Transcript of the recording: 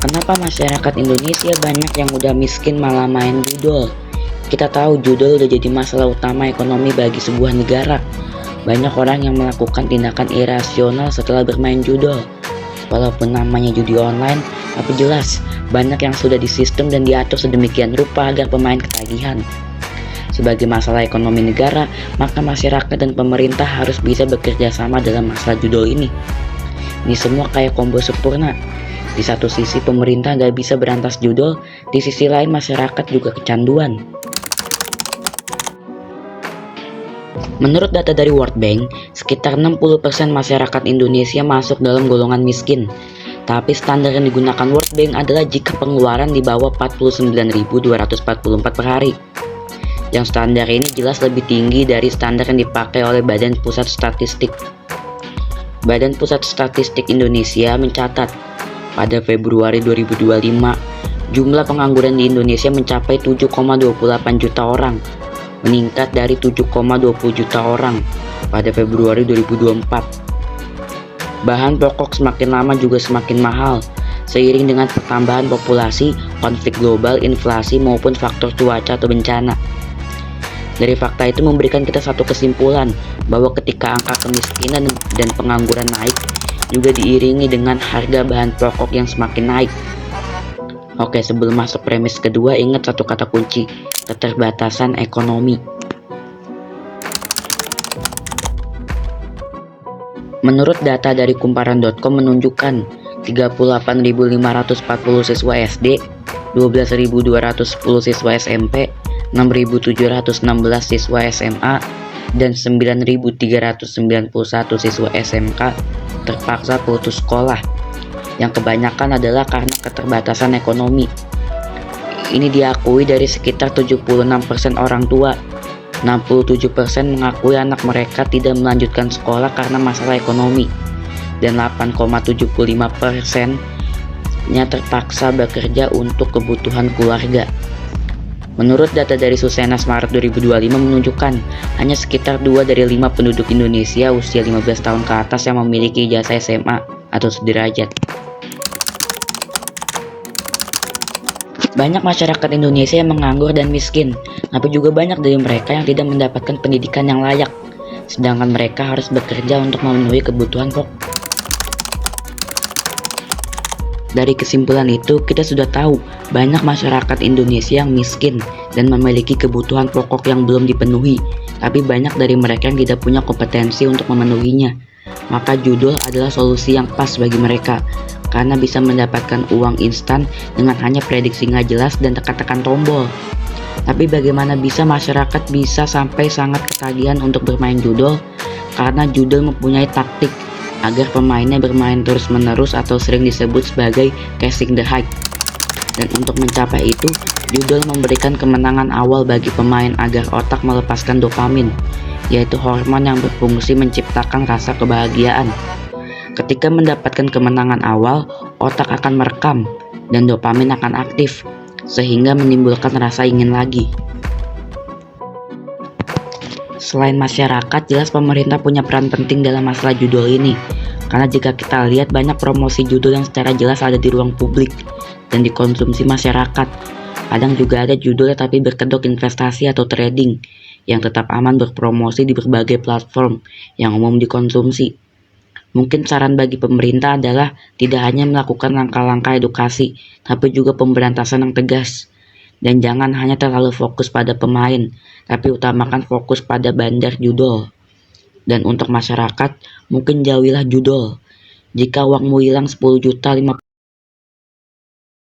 Kenapa masyarakat Indonesia banyak yang udah miskin malah main judol? Kita tahu judol udah jadi masalah utama ekonomi bagi sebuah negara. Banyak orang yang melakukan tindakan irasional setelah bermain judol. Walaupun namanya judi online, tapi jelas banyak yang sudah disistem dan diatur sedemikian rupa agar pemain ketagihan. Sebagai masalah ekonomi negara, maka masyarakat dan pemerintah harus bisa bekerja sama dalam masalah judol ini. Ini semua kayak combo sempurna. Di satu sisi pemerintah gak bisa berantas judol, di sisi lain masyarakat juga kecanduan. Menurut data dari World Bank, sekitar 60% masyarakat Indonesia masuk dalam golongan miskin. Tapi standar yang digunakan World Bank adalah jika pengeluaran di bawah 49.244 per hari. Yang standar ini jelas lebih tinggi dari standar yang dipakai oleh Badan Pusat Statistik. Badan Pusat Statistik Indonesia mencatat, pada Februari 2025, jumlah pengangguran di Indonesia mencapai 7,28 juta orang, meningkat dari 7,20 juta orang pada Februari 2024. Bahan pokok semakin lama juga semakin mahal, seiring dengan pertambahan populasi, konflik global, inflasi, maupun faktor cuaca atau bencana. Dari fakta itu memberikan kita satu kesimpulan, bahwa ketika angka kemiskinan dan pengangguran naik, juga diiringi dengan harga bahan pokok yang semakin naik. Oke, sebelum masuk premis kedua, ingat satu kata kunci, keterbatasan ekonomi. Menurut data dari kumparan.com menunjukkan 38.540 siswa SD, 12.210 siswa SMP, 6.716 siswa SMA, dan 9.391 siswa SMK terpaksa putus sekolah, yang kebanyakan adalah karena keterbatasan ekonomi. Ini diakui dari sekitar 76% orang tua. 67% mengakui anak mereka tidak melanjutkan sekolah karena masalah ekonomi, dan 8,75%-nya terpaksa bekerja untuk kebutuhan keluarga. Menurut data dari Susenas Maret 2025 menunjukkan hanya sekitar 2 dari 5 penduduk Indonesia usia 15 tahun ke atas yang memiliki ijazah SMA atau sederajat. Banyak masyarakat Indonesia yang menganggur dan miskin, tapi juga banyak dari mereka yang tidak mendapatkan pendidikan yang layak, sedangkan mereka harus bekerja untuk memenuhi kebutuhan pokok. Dari kesimpulan itu, kita sudah tahu banyak masyarakat Indonesia yang miskin dan memiliki kebutuhan pokok yang belum dipenuhi, tapi banyak dari mereka yang tidak punya kompetensi untuk memenuhinya. Maka judul adalah solusi yang pas bagi mereka, karena bisa mendapatkan uang instan dengan hanya prediksi nggak jelas dan tekan-tekan tombol. Tapi bagaimana bisa masyarakat bisa sampai sangat ketagihan untuk bermain judul? Karena judul mempunyai taktik agar pemainnya bermain terus-menerus atau sering disebut sebagai casing the hype. Dan untuk mencapai itu, judul memberikan kemenangan awal bagi pemain agar otak melepaskan dopamin, yaitu hormon yang berfungsi menciptakan rasa kebahagiaan. Ketika mendapatkan kemenangan awal, otak akan merekam dan dopamin akan aktif, sehingga menimbulkan rasa ingin lagi. Selain masyarakat, jelas pemerintah punya peran penting dalam masalah judul ini. Karena jika kita lihat banyak promosi judul yang secara jelas ada di ruang publik dan dikonsumsi masyarakat. Kadang juga ada judulnya tapi berkedok investasi atau trading yang tetap aman berpromosi di berbagai platform yang umum dikonsumsi. Mungkin saran bagi pemerintah adalah tidak hanya melakukan langkah-langkah edukasi, tapi juga pemberantasan yang tegas. Dan jangan hanya terlalu fokus pada pemain, tapi utamakan fokus pada bandar judul. Dan untuk masyarakat, mungkin jauhilah judul. Jika uangmu hilang 10 juta, 50